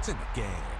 It's in the game.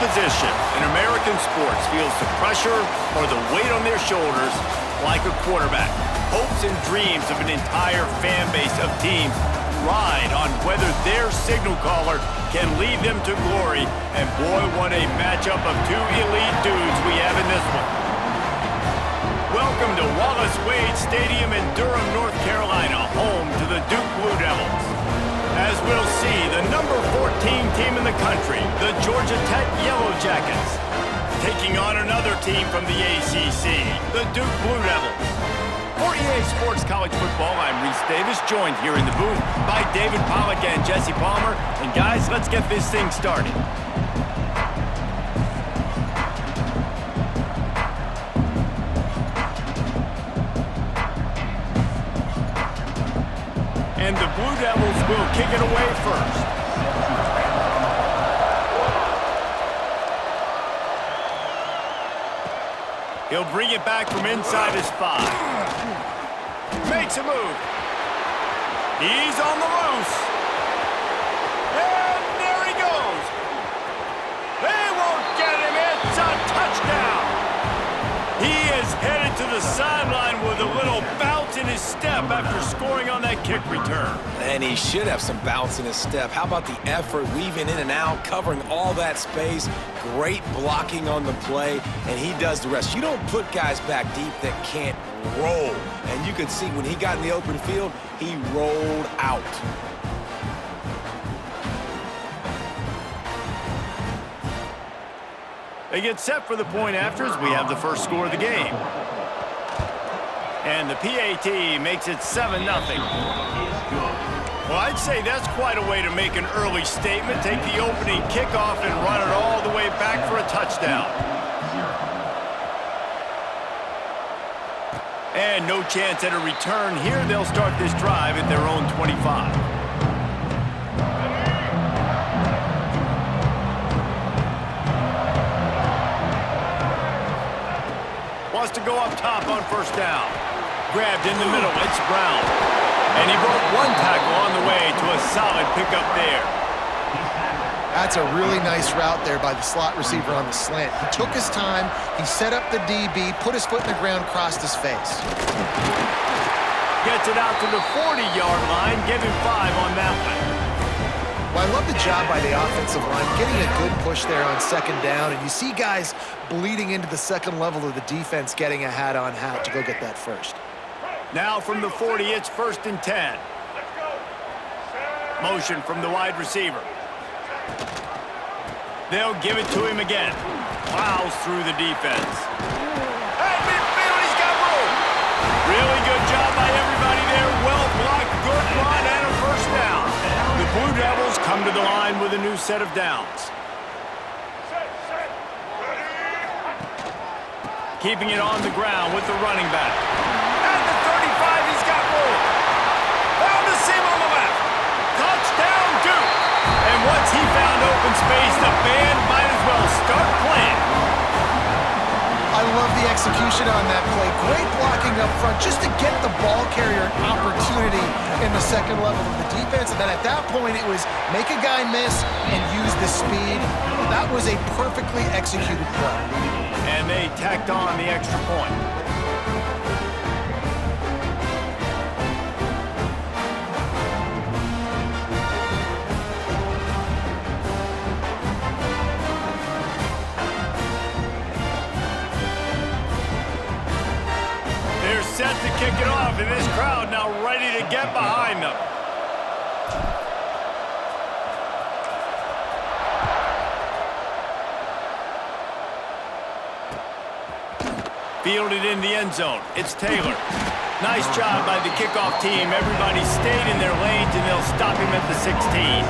position in American sports feels the pressure or the weight on their shoulders like a quarterback. Hopes and dreams of an entire fan base of teams ride on whether their signal caller can lead them to glory. And boy, what a matchup of two elite dudes we have in this one. Welcome to Wallace Wade Stadium in Durham, North Carolina, home to the Duke Blue Devils. As we'll see, the number 14 team in the country, the Georgia Tech Yellow Jackets, taking on another team from the ACC, the Duke Blue Devils. For EA Sports College Football, I'm Reese Davis, joined here in the booth by David Pollack and Jesse Palmer. And guys, let's get this thing started. And the Blue Devils will kick it away first. He'll bring it back from inside his 5. Makes a move. He's on the loose. And there he goes. They won't get him. It's a touchdown. He is headed to the sideline with a little bounce in his step after scoring on that kick return. And he should have some bounce in his step. How about the effort, weaving in and out, covering all that space, great blocking on the play, and he does the rest. You don't put guys back deep that can't roll. And you could see when he got in the open field, he rolled out. They get set for the point afters. We have the first score of the game. And the PAT makes it 7-0. Well, I'd say that's quite a way to make an early statement. Take the opening kickoff and run it all the way back for a touchdown. And no chance at a return here. They'll start this drive at their own 25. Wants to go up top on first down. Grabbed in the middle, it's Brown. And he broke one tackle on the way to a solid pickup there. That's a really nice route there by the slot receiver on the slant. He took his time, he set up the DB, put his foot in the ground, crossed his face. Gets it out to the 40-yard line, give him 5 on that one. Well, I love the job by the offensive line, getting a good push there on second down, and you see guys bleeding into the second level of the defense getting a hat-on-hat to go get that first. Now from the 40, it's 1st and 10. Motion from the wide receiver. They'll give it to him again. Plows through the defense. At midfield, he's got room. Really good job by everybody there. Well blocked, good run, and a first down. The Blue Devils come to the line with a new set of downs. Keeping it on the ground with the running back. At the 35, he's got room. Found the seam on the left. Touchdown, Duke. And once he found open space, the band might as well start playing. I love the execution on that play. Great blocking up front just to get the ball carrier an opportunity in the second level of the defense. And then at that point, it was make a guy miss and use the speed. That was a perfectly executed play. And they tacked on the extra point. They're set to kick it off, and this crowd now ready to get behind them. Fielded in the end zone. It's Taylor. Nice job by the kickoff team. Everybody stayed in their lanes, and they'll stop him at the 16.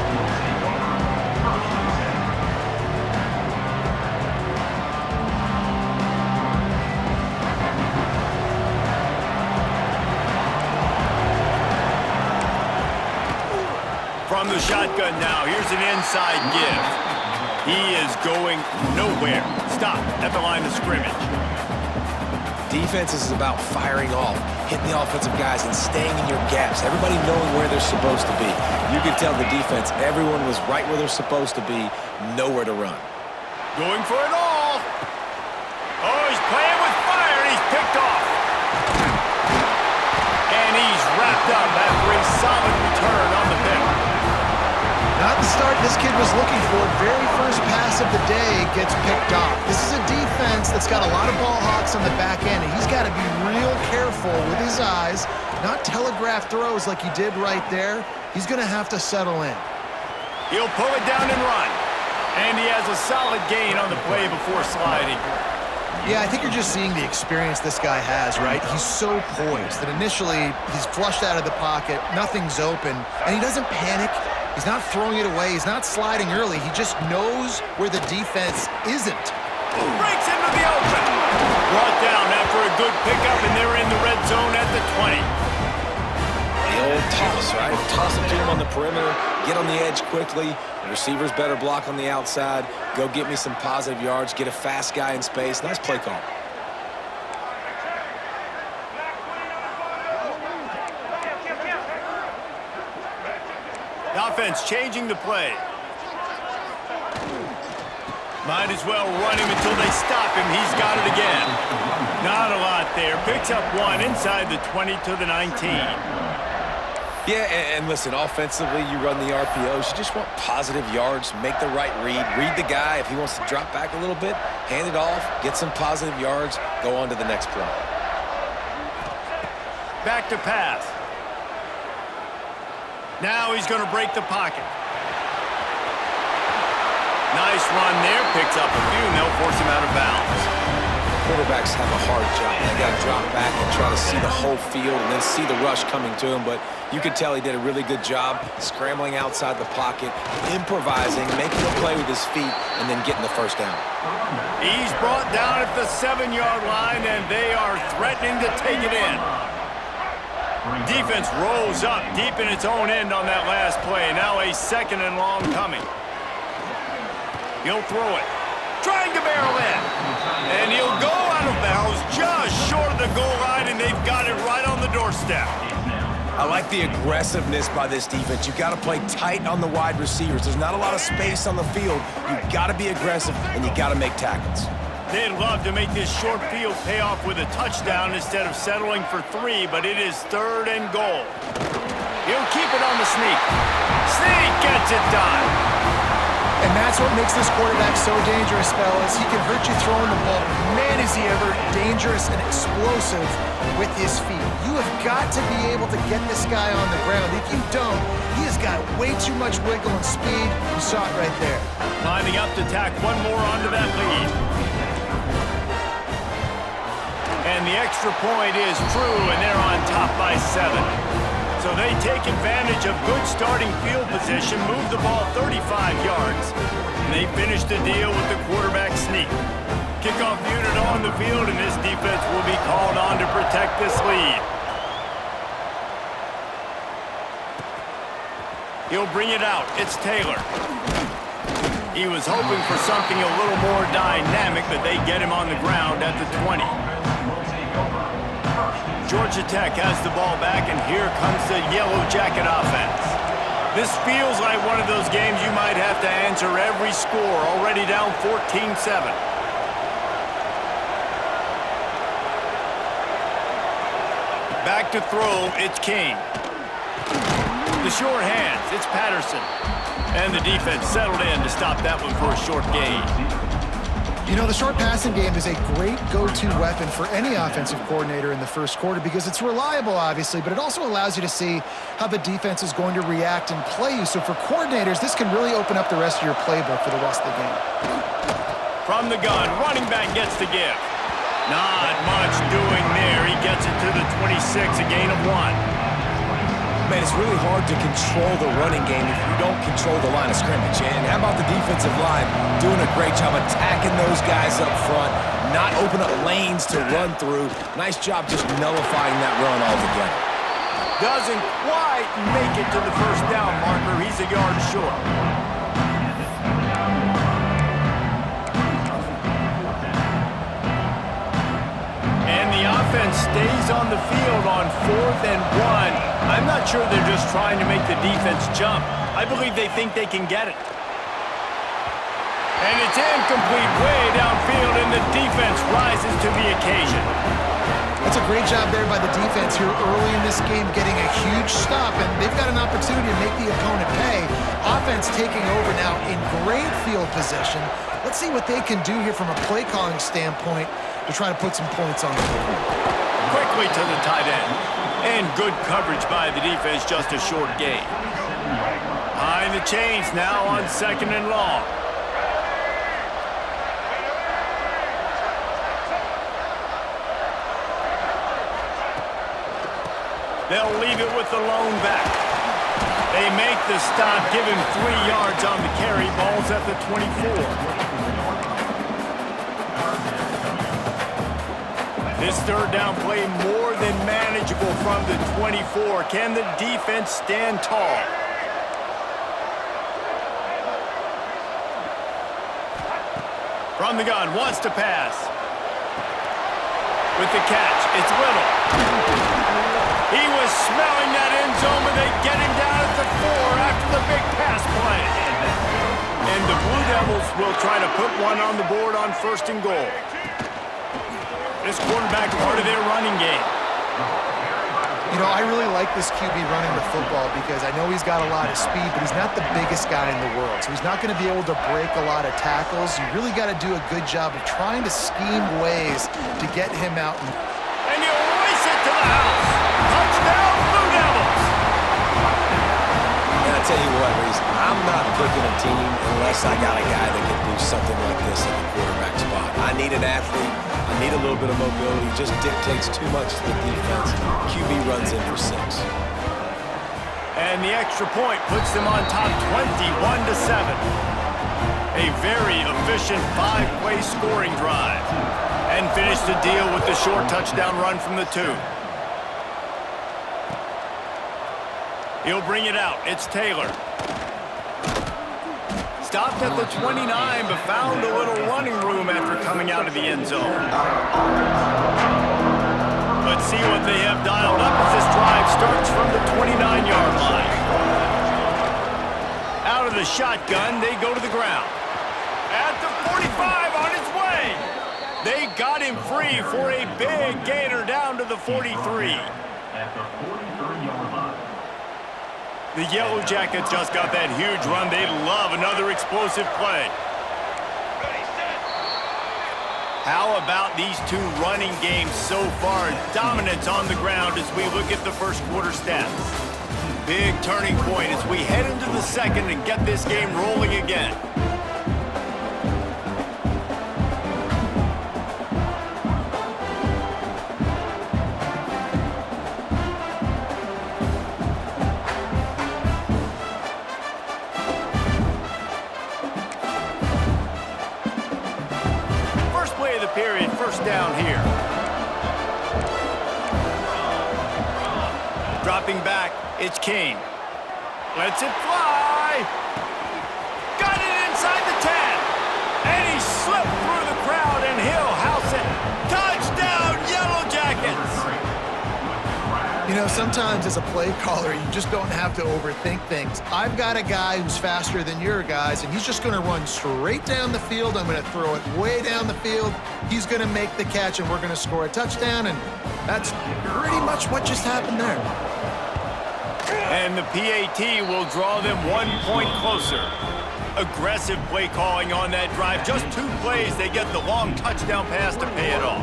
From the shotgun now, here's an inside give. He is going nowhere. Stop at the line of scrimmage. Defense is about firing off, hitting the offensive guys and staying in your gaps. Everybody knowing where they're supposed to be. You can tell the defense, everyone was right where they're supposed to be, nowhere to run. Going for it all. Oh, he's playing with fire, and he's picked off. And he's wrapped up after a solid return on the pick. Not the start this kid was looking for. Very first pass of the day gets picked off. This is a defense that's got a lot of ball hawks on the back end, and he's got to be real careful with his eyes, not telegraph throws like he did right there. He's going to have to settle in. He'll pull it down and run. And he has a solid gain on the play before sliding. Yeah, I think you're just seeing the experience this guy has, right? He's so poised that initially he's flushed out of the pocket, nothing's open, and he doesn't panic. He's not throwing it away. He's not sliding early. He just knows where the defense isn't. Breaks into the open. Brought down after a good pickup, and they're in the red zone at the 20. The old toss, right? Toss it to him on the perimeter, get on the edge quickly. The receiver's better block on the outside. Go get me some positive yards, get a fast guy in space. Nice play call. The offense changing the play. Might as well run him until they stop him. He's got it again. Not a lot there. Picks up one inside the 20 to the 19. Yeah, and listen, offensively, you run the RPOs. You just want positive yards, make the right read the guy. If he wants to drop back a little bit, hand it off, get some positive yards, go on to the next play. Back to pass. Now he's going to break the pocket. Nice run there. Picks up a few, and they'll force him out of bounds. Quarterbacks have a hard job. They got to drop back and try to see the whole field and then see the rush coming to him. But you could tell he did a really good job scrambling outside the pocket, improvising, making a play with his feet, and then getting the first down. He's brought down at the 7-yard line, and they are threatening to take it in. Defense rolls up deep in its own end on that last play. Now a 2nd and long coming. He'll throw it. Trying to barrel in. And he'll go out of bounds just short of the goal line, and they've got it right on the doorstep. I like the aggressiveness by this defense. You've got to play tight on the wide receivers. There's not a lot of space on the field. You've got to be aggressive, and you've got to make tackles. They'd love to make this short field pay off with a touchdown instead of settling for 3, but it is 3rd and goal. He'll keep it on the sneak. Sneak gets it done. And that's what makes this quarterback so dangerous, fellas. He can hurt you throwing the ball. Man, is he ever dangerous and explosive with his feet. You have got to be able to get this guy on the ground. If you don't, he has got way too much wiggle and speed. You saw it right there. Lining up to tack one more onto that lead. And the extra point is true, and they're on top by 7. So they take advantage of good starting field position, move the ball 35 yards, and they finish the deal with the quarterback sneak. Kickoff unit on the field, and this defense will be called on to protect this lead. He'll bring it out. It's Taylor. He was hoping for something a little more dynamic, but they get him on the ground at the 20. Georgia Tech has the ball back, and here comes the Yellow Jacket offense. This feels like one of those games you might have to answer every score, already down 14-7. Back to throw, it's King. The short hands, it's Patterson. And the defense settled in to stop that one for a short gain. You know, the short passing game is a great go-to weapon for any offensive coordinator in the first quarter because it's reliable, obviously, but it also allows you to see how the defense is going to react and play you. So for coordinators, this can really open up the rest of your playbook for the rest of the game. From the gun, running back gets the give. Not much doing there. He gets it to the 26, a gain of 1. Man, it's really hard to control the running game if you don't control the line of scrimmage. And how about the defensive line doing a great job attacking those guys up front, not open up lanes to run through. Nice job just nullifying that run altogether. Doesn't quite make it to the first down marker. He's a yard short. And the offense stays on the field on 4th and 1. I'm not sure they're just trying to make the defense jump. I believe they think they can get it. And it's incomplete way downfield, and the defense rises to the occasion. That's a great job there by the defense here early in this game, getting a huge stop, and they've got an opportunity to make the opponent pay. Offense taking over now in great field position. Let's see what they can do here from a play calling standpoint to try to put some points on the board. Quickly to the tight end. And good coverage by the defense, just a short gain. Behind the chains now on 2nd and long. They'll leave it with the lone back. They make the stop, give him 3 yards on the carry. Ball's at the 24. This third down play more than manageable from the 24. Can the defense stand tall? From the gun, wants to pass. With the catch, it's Little. He was smelling that end zone, but they get him down at the 4 after the big pass play. And the Blue Devils will try to put one on the board on 1st and goal. This quarterback part of their running game. You know, I really like this QB running the football because I know he's got a lot of speed, but he's not the biggest guy in the world. So he's not going to be able to break a lot of tackles. You really got to do a good job of trying to scheme ways to get him out. And you race it to the house. Touchdown, Blue Devils. And I tell you what, Reese, I'm not picking a team unless I got a guy that can do something like this at the quarterback spot. I need an athlete. I need a little bit of mobility. Just dictates too much to the defense. QB runs in for 6. And the extra point puts them on top 21-7. A very efficient 5-play scoring drive. And finish the deal with the short touchdown run from the 2. He'll bring it out. It's Taylor. Stopped at the 29, but found a little running room after coming out of the end zone. Let's see what they have dialed up as this drive starts from the 29-yard line. Out of the shotgun, they go to the ground. At the 45, on his way. They got him free for a big gainer down to the 43. At the 43-yard line. The Yellow Jackets just got that huge run. They'd love another explosive play. How about these two running games so far? Dominance on the ground as we look at the first quarter stats. Big turning point as we head into the second and get this game rolling again. Period, first down here. Dropping back, it's Kane. Lets it fly. Got it inside the 10. And he slipped through the crowd and he'll house it. Touchdown, Yellow Jackets. You know, sometimes as a play caller, you just don't have to overthink things. I've got a guy who's faster than your guys, and he's just going to run straight down the field. I'm going to throw it way down the field. He's going to make the catch, and we're going to score a touchdown, and that's pretty much what just happened there. And the PAT will draw them 1 point closer. Aggressive play calling on that drive. Just 2 plays, they get the long touchdown pass to pay it off.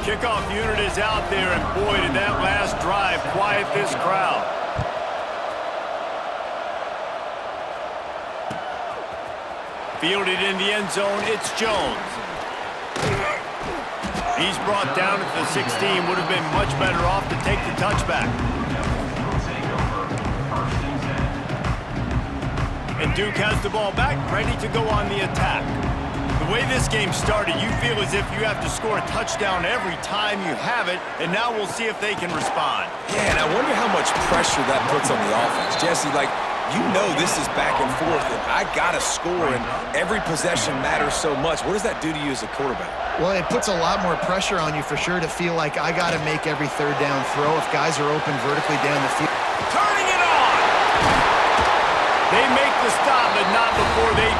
Kickoff unit is out there, and boy, did that last drive quiet this crowd. Fielded in the end zone, it's Jones. He's brought down at the 16, would have been much better off to take the touchback. And Duke has the ball back, ready to go on the attack. The way this game started, you feel as if you have to score a touchdown every time you have it, and now we'll see if they can respond. Yeah, and I wonder how much pressure that puts on the offense. Jesse, like, you know this is back and forth, and I got to score, and every possession matters so much. What does that do to you as a quarterback? Well, it puts a lot more pressure on you for sure to feel like I got to make every third down throw if guys are open vertically down the field. Turning it on! They make the stop, but not before they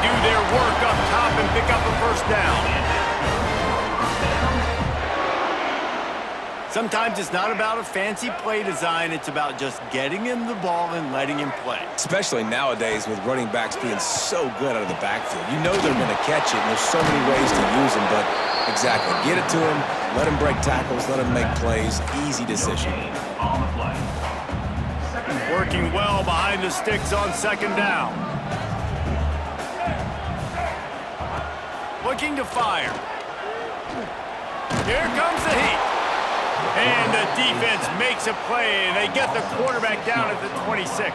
Sometimes it's not about a fancy play design. It's about just getting him the ball and letting him play. Especially nowadays with running backs being so good out of the backfield. You know they're going to catch it, and there's so many ways to use them, but exactly. Get it to him, let him break tackles, let him make plays. Easy decision. On the play. Working well behind the sticks on second down. Looking to fire. Here comes the heat. And the defense makes a play, and they get the quarterback down at the 26.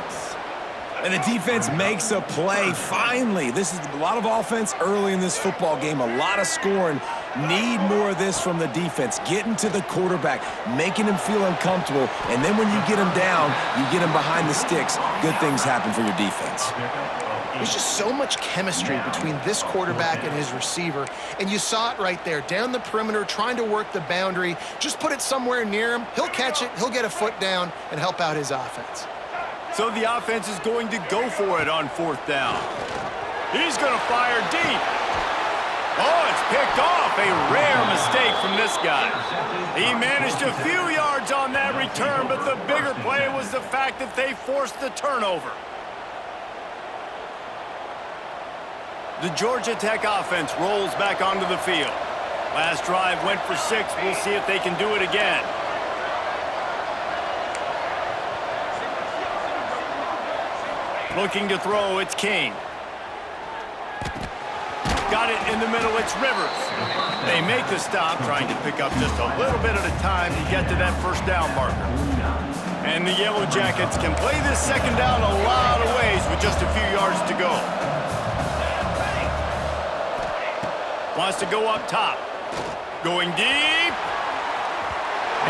And the defense makes a play, finally. This is a lot of offense early in this football game, a lot of scoring. Need more of this from the defense. Getting to the quarterback, making him feel uncomfortable, and then when you get him down, you get him behind the sticks. Good things happen for your defense. There's just so much chemistry between this quarterback and his receiver, and you saw it right there, down the perimeter, trying to work the boundary. Just put it somewhere near him. He'll catch it, he'll get a foot down, and help out his offense. So the offense is going to go for it on fourth down. He's going to fire deep. Oh, it's picked off. A rare mistake from this guy. He managed a few yards on that return, but the bigger play was the fact that they forced the turnover. The Georgia Tech offense rolls back onto the field. Last drive went for 6. We'll see if they can do it again. Looking to throw, it's King. Got it in the middle, it's Rivers. They make the stop, trying to pick up just a little bit at a time to get to that first down marker. And the Yellow Jackets can play this second down a lot of ways with just a few yards to go. Wants to go up top. Going deep.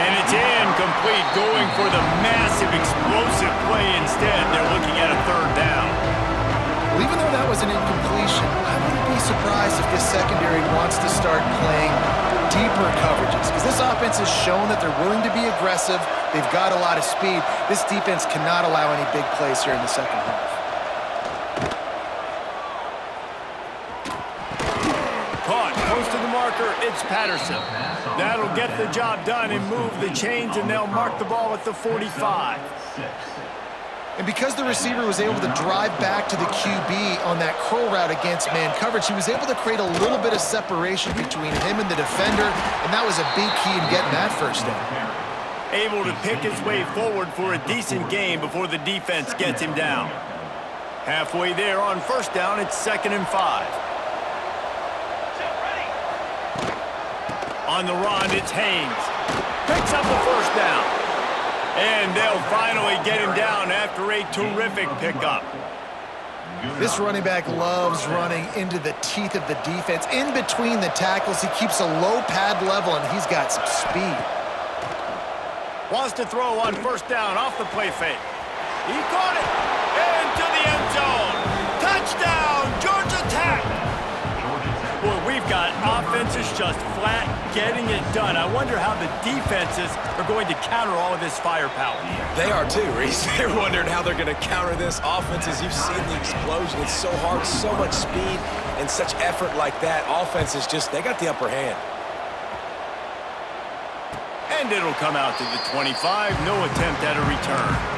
And it's incomplete, going for the massive explosive play instead. They're looking at a third down. Well, even though that was an incompletion, I wouldn't be surprised if this secondary wants to start playing deeper coverages, because this offense has shown that they're willing to be aggressive. They've got a lot of speed. This defense cannot allow any big plays here in the second half. Caught close to the marker, it's Patterson. That'll get the job done and move the chains, and they'll mark the ball at the 45. And because the receiver was able to drive back to the QB on that curl route against man coverage, he was able to create a little bit of separation between him and the defender, and that was a big key in getting that first down. Able to pick his way forward for a decent gain before the defense gets him down. Halfway there on first down, it's 2nd and 5. On the run, it's Haynes. Picks up the first down. And they'll finally get him down after a terrific pickup. This running back loves running into the teeth of the defense. In between the tackles, he keeps a low pad level, and he's got some speed. Wants to throw on first down off the play fake. He caught it. Into the end zone. Touchdown, Georgia Tech. Boy, we've got offenses just flat getting it done. I wonder how the defenses are going to counter all of this firepower. They are too, Reese. They're wondering how they're going to counter this offense. As you've seen the explosion, it's so hard, so much speed, and such effort like that. Offense is just, they got the upper hand. And it'll come out to the 25. No attempt at a return.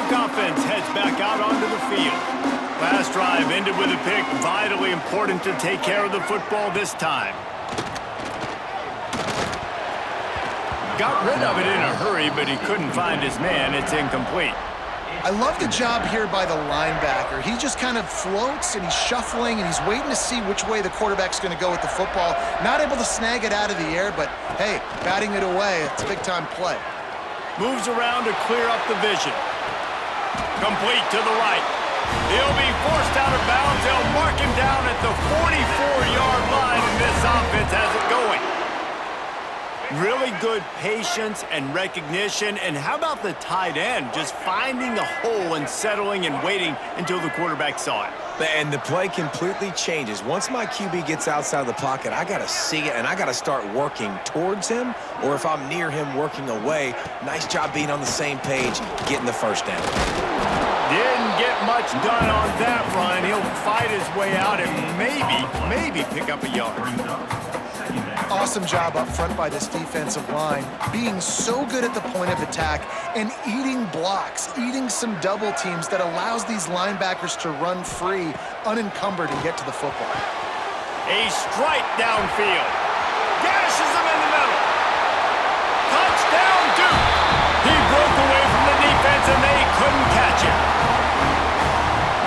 Offense heads back out onto the field. Last drive ended with a pick. Vitally important to take care of the football this time. Got rid of it in a hurry, but he couldn't find his man. It's incomplete. I love the job here by the linebacker. He just kind of floats, and he's shuffling, and he's waiting to see which way the quarterback's going to go with the football. Not able to snag it out of the air, but, hey, batting it away, it's a big-time play. Moves around to clear up the vision. Complete to the right. He'll be forced out of bounds. They'll mark him down at the 44-yard line, and this offense has it going. Really good patience and recognition. And how about the tight end? Just finding the hole and settling and waiting until the quarterback saw it. And the play completely changes. Once my QB gets outside the pocket, I got to see it, and I got to start working towards him, or if I'm near him, working away. Nice job being on the same page, getting the first down. Didn't get much done on that run. He'll fight his way out and maybe pick up a yard. Awesome job up front by this defensive line, being so good at the point of attack and eating blocks, eating some double teams that allows these linebackers to run free, unencumbered, and get to the football. A strike downfield. Gashes him in the middle. Touchdown, Duke. He broke away from the defense and they couldn't catch him.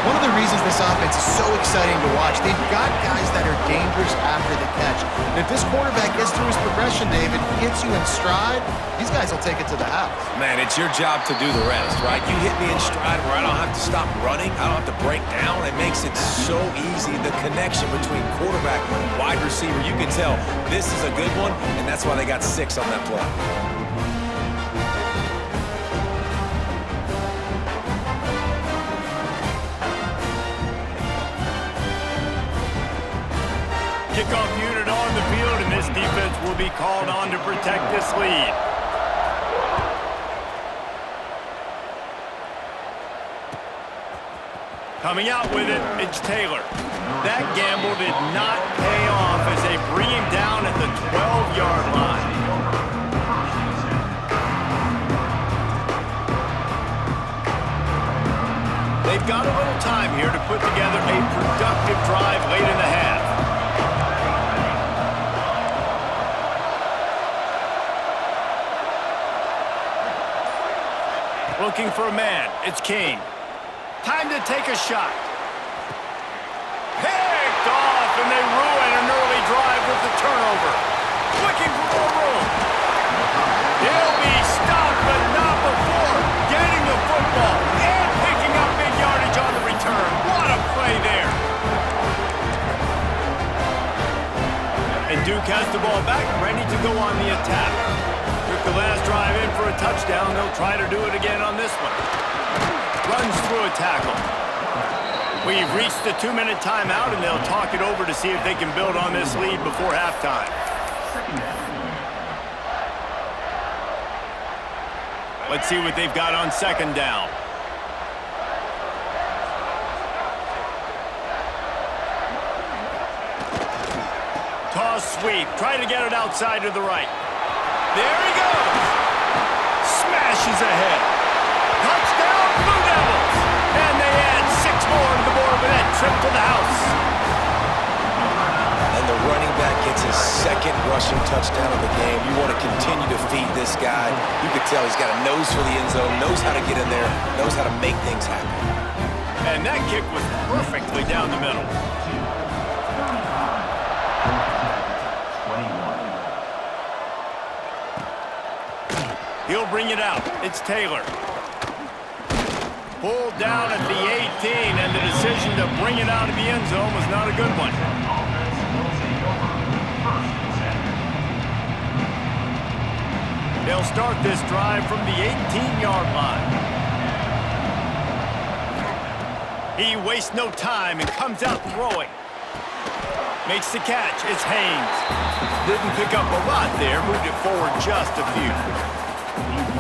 One of the reasons this offense is so exciting to watch, they've got guys that are dangerous after the catch. And if this quarterback gets through his progression, David, hits you in stride, these guys will take it to the house. Man, it's your job to do the rest, right? You hit me in stride where I don't have to stop running. I don't have to break down. It makes it so easy. The connection between quarterback and wide receiver, you can tell this is a good one, and that's why they got 6 on that play. Kickoff unit on the field, and this defense will be called on to protect this lead. Coming out with it, it's Taylor. That gamble did not pay off as they bring him down at the 12-yard line. They've got a little time here to put together a productive drive late in the half. Looking for a man. It's Kane. Time to take a shot. Picked off, and they ruin an early drive with the turnover. Looking for more room. He'll be stopped, but not before getting the football and picking up big yardage on the return. What a play there. And Duke has the ball back, ready to go on the attack. Took the last drive in for a touchdown. They'll try to do it again on this one. Runs through a tackle. We've reached the 2-minute timeout, and they'll talk it over to see if they can build on this lead before halftime. Let's see what they've got on second down. Toss sweep. Try to get it outside to the right. There he goes. Smashes ahead. Touchdown, Blue Devils. And they add 6 more to the board with that trip to the house. And the running back gets his second rushing touchdown of the game. You want to continue to feed this guy. You can tell he's got a nose for the end zone, knows how to get in there, knows how to make things happen. And that kick was perfectly down the middle. He'll bring it out. It's Taylor. Pulled down at the 18, and the decision to bring it out of the end zone was not a good one. They'll start this drive from the 18-yard line. He wastes no time and comes out throwing. Makes the catch. It's Haynes. Didn't pick up a lot there. Moved it forward just a few.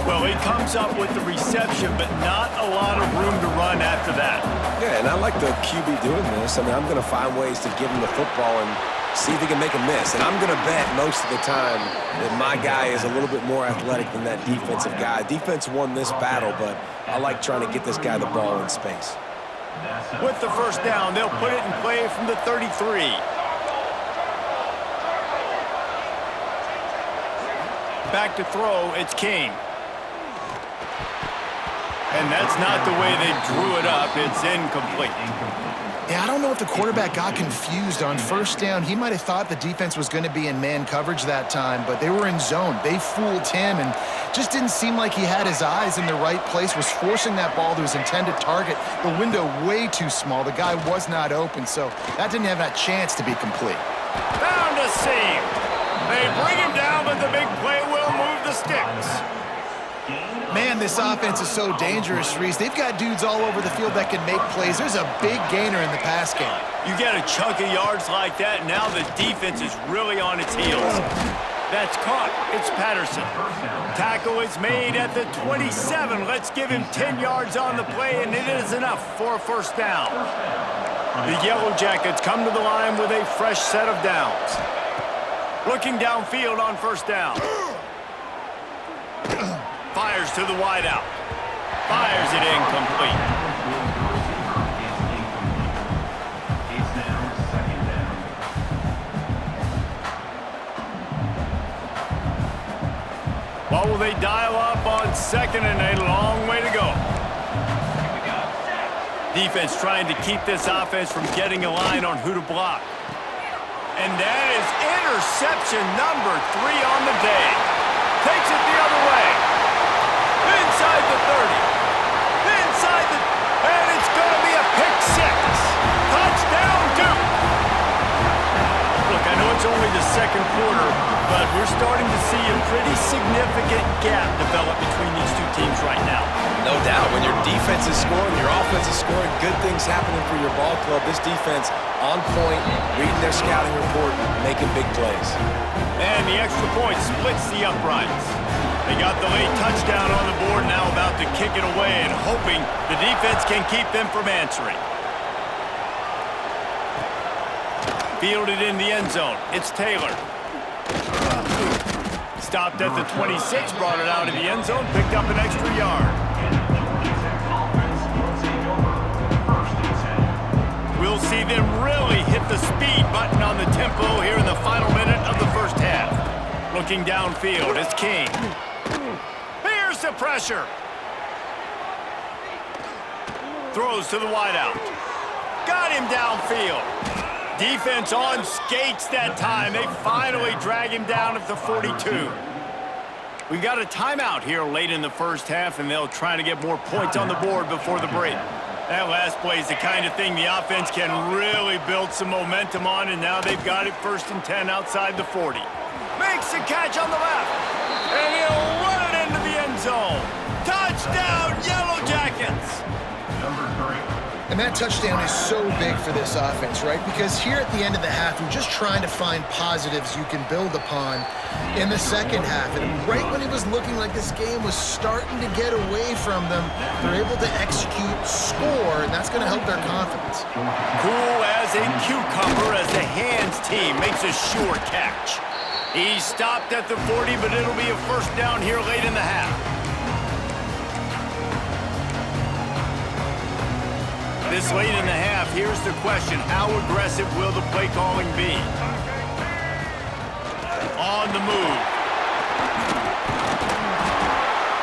Well, he comes up with the reception, but not a lot of room to run after that. Yeah, and I like the QB doing this. I mean, I'm going to find ways to give him the football and see if he can make a miss. And I'm going to bet most of the time that my guy is a little bit more athletic than that defensive guy. Defense won this battle, but I like trying to get this guy the ball in space. With the first down, they'll put it in play from the 33. Back to throw, it's King. And that's not the way they drew it up. It's incomplete. Yeah, I don't know if the quarterback got confused on first down. He might have thought the defense was going to be in man coverage that time, but they were in zone. They fooled him and just didn't seem like he had his eyes in the right place, was forcing that ball to his intended target. The window way too small. The guy was not open, so that didn't have that chance to be complete. Found a seam. They bring him down, but the big play will move the sticks. Man, this offense is so dangerous, Reese. They've got dudes all over the field that can make plays. There's a big gainer in the pass game. You get a chunk of yards like that, now the defense is really on its heels. That's caught. It's Patterson. Tackle is made at the 27. Let's give him 10 yards on the play, and it is enough for a first down. The Yellow Jackets come to the line with a fresh set of downs. Looking downfield on first down. Fires to the wideout. Fires it incomplete. What will they dial up on second and a long way to go? Defense trying to keep this offense from getting a line on who to block. And that is interception number 3 on the day. Takes it the other way. Inside the 30. Inside the... And it's going to be a pick 6. Touchdown, Duke. Look, I know it's only the second quarter, but we're starting to see a pretty significant gap develop between these two teams right now. No doubt. When your defense is scoring, your offense is scoring, good things happening for your ball club. This defense on point, reading their scouting report, making big plays. And the extra point splits the uprights. They got the late touchdown on the board, now about to kick it away and hoping the defense can keep them from answering. Fielded in the end zone. It's Taylor. Stopped at the 26, brought it out of the end zone, picked up an extra yard. We'll see them really hit the speed button on the tempo here in the final minute of the first half. Looking downfield, it's King. Here's the pressure. Throws to the wideout. Got him downfield. Defense on skates that time. They finally drag him down at the 42. We've got a timeout here late in the first half, and they'll try to get more points on the board before the break. That last play is the kind of thing the offense can really build some momentum on, and now they've got it 1st and 10 outside the 40. Makes the catch on the left, and he'll run it into the end zone. Touchdown, Yellow Jackets! Number 3. And that touchdown is so big for this offense, right? Because here at the end of the half, you're just trying to find positives you can build upon in the second half. And right when it was looking like this game was starting to get away from them, they're able to execute, score, and that's going to help their confidence. Cool as a cucumber as the hands team makes a sure catch. He stopped at the 40, but it'll be a first down here late in the half. This late in the half, here's the question. How aggressive will the play calling be? On the move.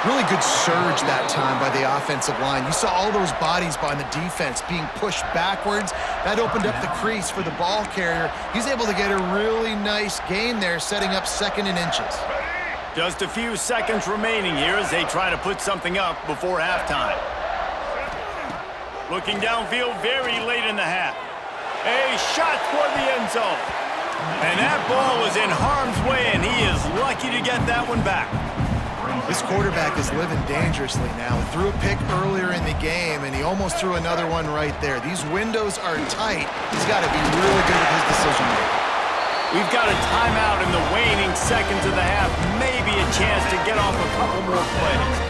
Really good surge that time by the offensive line. You saw all those bodies by the defense being pushed backwards. That opened up the crease for the ball carrier. He's able to get a really nice gain there, setting up 2nd and inches. Just a few seconds remaining here as they try to put something up before halftime. Looking downfield very late in the half. A shot toward the end zone. And that ball was in harm's way, and he is lucky to get that one back. This quarterback is living dangerously now. He threw a pick earlier in the game, and he almost threw another one right there. These windows are tight. He's got to be really good at his decision-making. We've got a timeout in the waning seconds of the half. Maybe a chance to get off a couple more plays.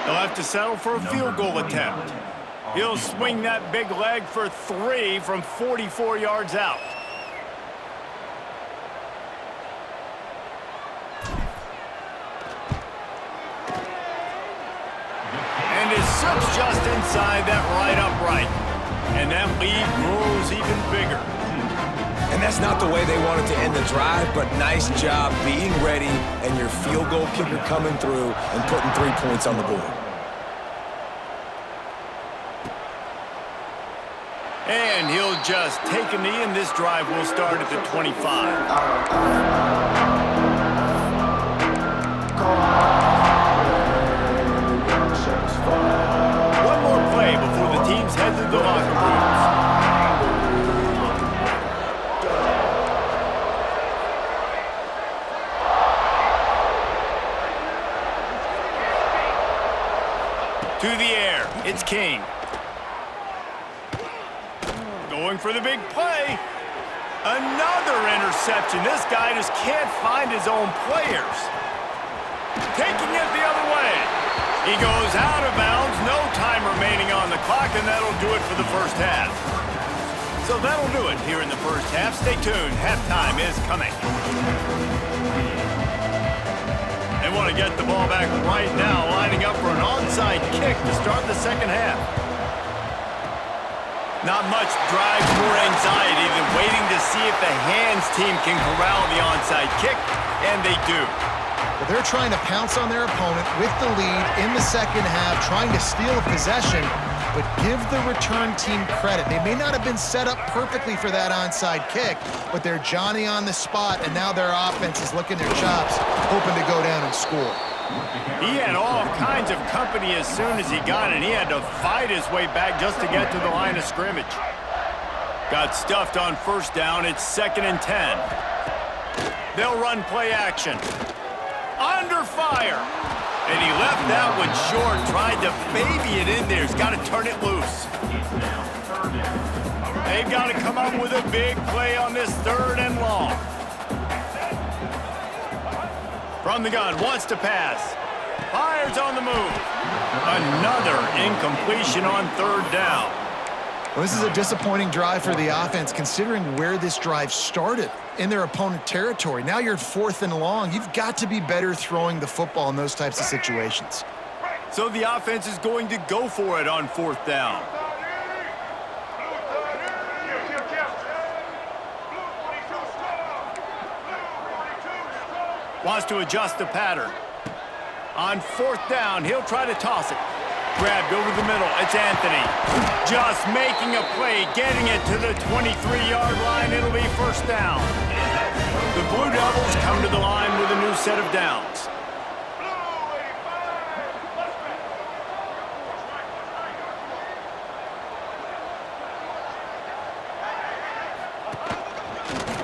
They'll have to settle for a field goal attempt. He'll swing that big leg for 3 from 44 yards out. And it slips just inside that right upright. And that lead grows even bigger. And that's not the way they wanted to end the drive, but nice job being ready and your field goal kicker coming through and putting 3 points on the board. And he'll just take a knee, and this drive will start at the 25. One more play before the teams head to the locker rooms. It's King. Going for the big play. Another interception. This guy just can't find his own players. Taking it the other way. He goes out of bounds. No time remaining on the clock, and that'll do it for the first half. So that'll do it here in the first half. Stay tuned. Halftime is coming. They want to get the ball back right now, lining up for an onside kick to start the second half. Not much drives more anxiety than waiting to see if the hands team can corral the onside kick, and they do. Well, they're trying to pounce on their opponent with the lead in the second half, trying to steal a possession, but give the return team credit. They may not have been set up perfectly for that onside kick, but they're Johnny on the spot, and now their offense is licking their chops, hoping to go down and score. He had all kinds of company as soon as he got it. He had to fight his way back just to get to the line of scrimmage. Got stuffed on first down. It's 2nd and 10. They'll run play action. Under fire. And he left that one short, tried to baby it in there. He's got to turn it loose. They've got to come up with a big play on this 3rd and long. From the gun, wants to pass. Fires on the move. Another incompletion on 3rd down. Well, this is a disappointing drive for the offense, considering where this drive started in their opponent territory. Now you're at 4th and long. You've got to be better throwing the football in those types of situations. So the offense is going to go for it on 4th down. Wants to adjust the pattern. On 4th down, he'll try to toss it. Grabbed over the middle. It's Anthony. Just making a play, getting it to the 23-yard line. It'll be 1st down. The Blue Devils come to the line with a new set of downs.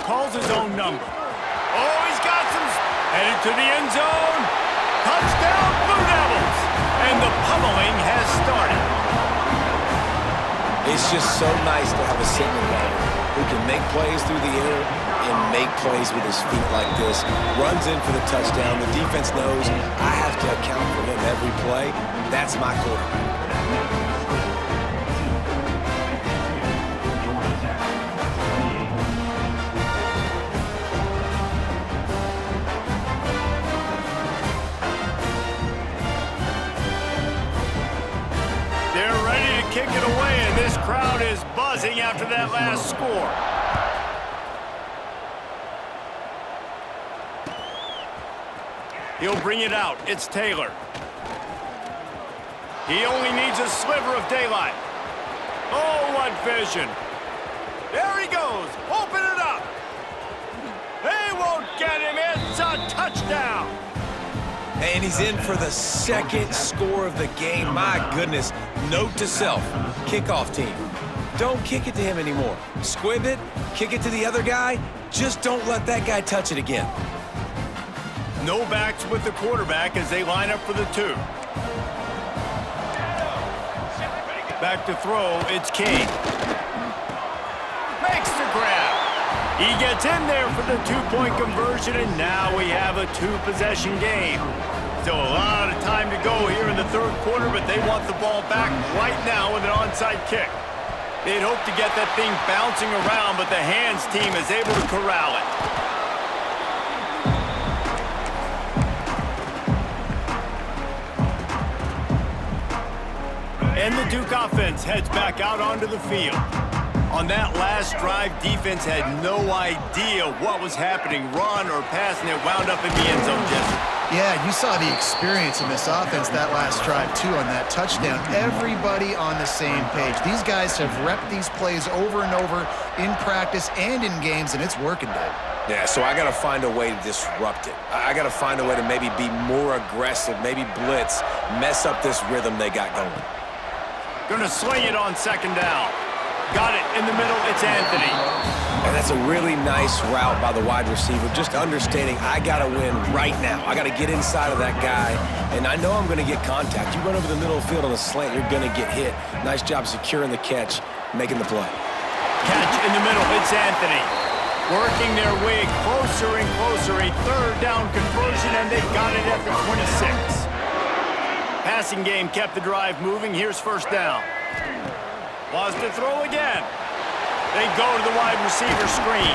Calls his own number. Oh, he's got some. Headed to the end zone. Touchdown, Blue Devils. And the pummeling has started. It's just so nice to have a signal guy who can make plays through the air and make plays with his feet like this. Runs in for the touchdown. The defense knows I have to account for him every play. That's my quarterback. Kick it away, and this crowd is buzzing after that last score. He'll bring it out. It's Taylor. He only needs a sliver of daylight. Oh, what vision. There he goes. Open it up. They won't get him. It's a touchdown. And he's in for the 2nd score of the game. My goodness. Note to self, kickoff team. Don't kick it to him anymore. Squib it, kick it to the other guy. Just don't let that guy touch it again. No backs with the quarterback as they line up for the 2. Back to throw, it's King. Makes the grab. He gets in there for the 2-point conversion, and now we have a 2-possession game. Still a lot of time to go here in the 3rd quarter, but they want the ball back right now with an onside kick. They'd hope to get that thing bouncing around, but the hands team is able to corral it. And the Duke offense heads back out onto the field. On that last drive, defense had no idea what was happening, run or pass, and it wound up in the end zone, Jesse. Yeah, you saw the experience in this offense that last drive, too, on that touchdown. Everybody on the same page. These guys have repped these plays over and over in practice and in games, and it's working, Dave. Yeah, so I got to find a way to disrupt it. I got to find a way to maybe be more aggressive, maybe blitz, mess up this rhythm they got going. Gonna sling it on 2nd down. Got it in the middle, it's Anthony. And that's That's a really nice route by the wide receiver, just understanding I got to win right now. I got to get inside of that guy, and I know I'm going to get contact. You run over the middle of the field on the slant, you're going to get hit. Nice job securing the catch, making the play. Catch in the middle. It's Anthony. Working their way closer and closer. A third down conversion, and they've got it at the 26. Passing game kept the drive moving. Here's first down. Wants to throw again. They go to the wide receiver screen.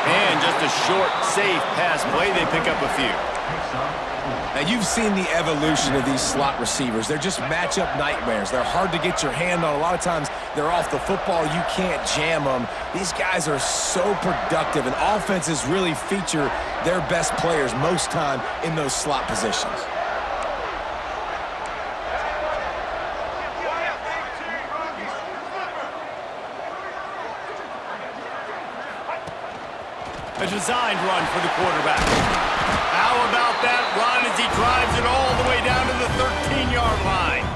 And just a short, safe pass play. They pick up a few. Now, you've seen the evolution of these slot receivers. They're just matchup nightmares. They're hard to get your hand on. A lot of times, they're off the football. You can't jam them. These guys are so productive, and offenses really feature their best players most time in those slot positions. A designed run for the quarterback. How about that run as he drives it all the way down to the 13-yard line?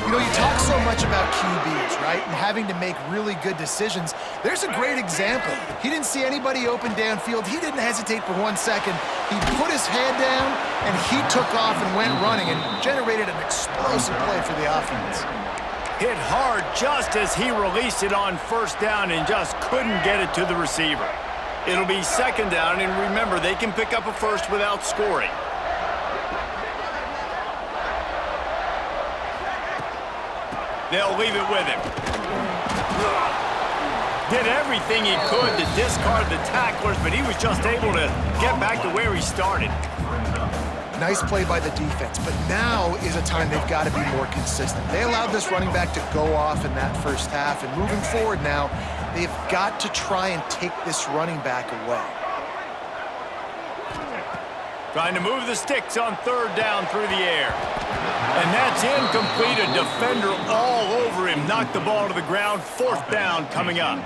You know, you talk so much about QBs, right, and having to make really good decisions. There's a great example. He didn't see anybody open downfield. He didn't hesitate for 1 second. He put his head down, and he took off and went running and generated an explosive play for the offense. Hit hard just as he released it on first down and just couldn't get it to the receiver. It'll be second down, and remember, they can pick up a first without scoring. They'll leave it with him. Did everything he could to discard the tacklers, but he was just able to get back to where he started. Nice play by the defense, but now is a time they've got to be more consistent. They allowed this running back to go off in that first half, and moving forward now, they've got to try and take this running back away. Trying to move the sticks on third down through the air. And that's incomplete. A defender all over him. Knocked the ball to the ground. Fourth down coming up.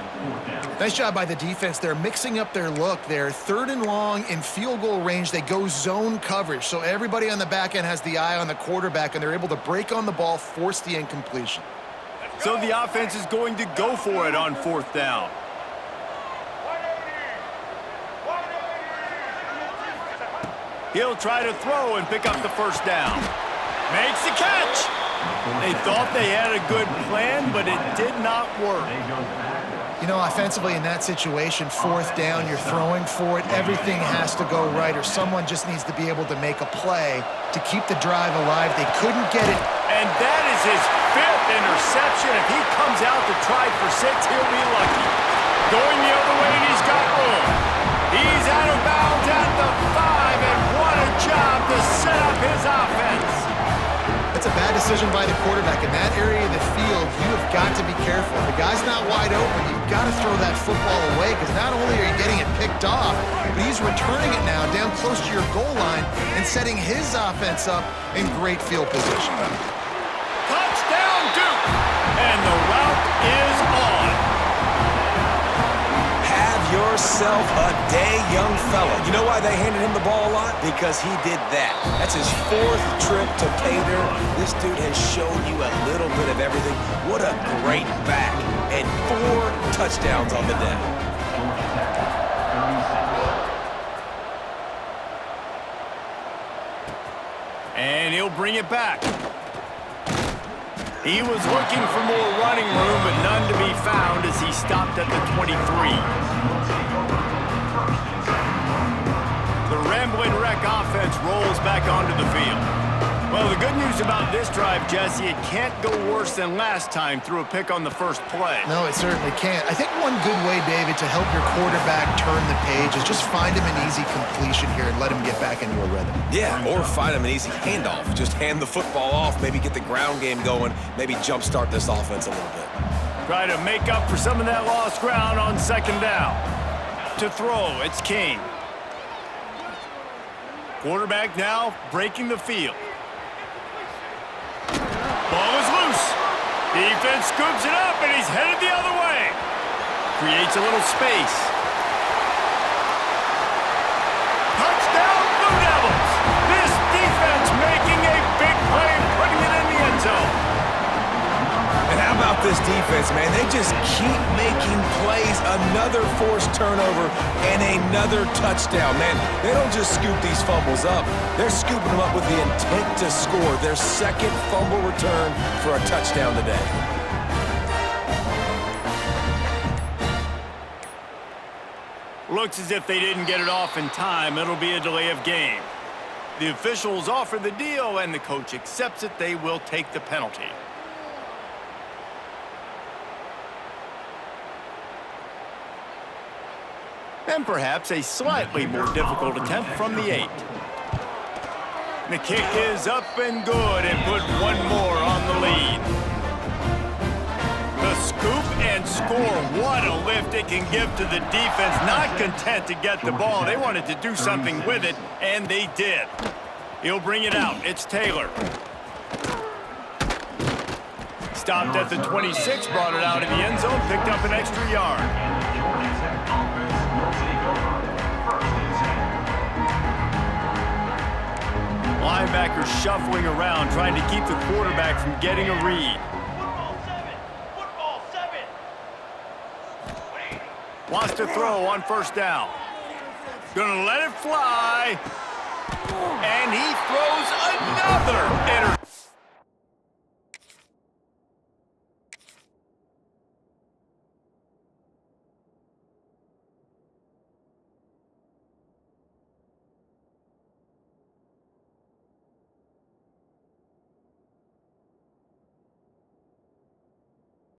Nice job by the defense. They're mixing up their look. They're third and long in field goal range. They go zone coverage. So everybody on the back end has the eye on the quarterback, and they're able to break on the ball, force the incompletion. So the offense is going to go for it on fourth down. He'll try to throw and pick up the first down. Makes the catch. They thought they had a good plan, but it did not work. You know, offensively in that situation, fourth down, you're throwing for it. Everything has to go right, or someone just needs to be able to make a play to keep the drive alive. They couldn't get it. And that is his fifth interception. If he comes out to try for 6, he'll be lucky. Going the other way, and he's got room. He's out of bounds at the 5, and what a job to set up his offense. That's a bad decision by the quarterback. In that area of the field, you have got to be careful. If the guy's not wide open, you've got to throw that football away, because not only are you getting it picked off, but he's returning it now down close to your goal line and setting his offense up in great field position. Touchdown, Duke! And the route is on. Have yourself a day, young fella. You know why they handed him the ball a lot? Because he did that. That's his 4th trip to pay dirt. This dude has shown you a little bit of everything. What a great back. And 4 touchdowns on the day. And he'll bring it back. He was looking for more running room, but none to be found as he stopped at the 23. The Rambling Wreck offense rolls back onto the field. Well, the good news about this drive, Jesse, it can't go worse than last time through a pick on the first play. No, it certainly can't. I think one good way, David, to help your quarterback turn the page is just find him an easy completion here and let him get back into a rhythm. Yeah, or find him an easy handoff. Just hand the football off, maybe get the ground game going, maybe jumpstart this offense a little bit. Try to make up for some of that lost ground on second down. To throw, it's King. Quarterback now breaking the field. Ball is loose. Defense scoops it up, and he's headed the other way. Creates a little space. Touchdown, Blue Devils. This defense making a big play and putting it in the end zone. And how about about this defense, man. They just keep making plays. Another forced turnover and another touchdown. Man, they don't just scoop these fumbles up. They're scooping them up with the intent to score. Their second fumble return for a touchdown today. Looks as if they didn't get it off in time. It'll be a delay of game. The officials offer the deal, and the coach accepts it. They will take the penalty. And perhaps a slightly more difficult attempt from the 8. The kick is up and good, and put one more on the lead. The scoop and score. What a lift it can give to the defense. Not content to get the ball. They wanted to do something with it, and they did. He'll bring it out. It's Taylor. Stopped at the 26, brought it out in the end zone, picked up an extra yard. Linebacker shuffling around, trying to keep the quarterback from getting a read. Wants to throw on first down. Gonna let it fly. And he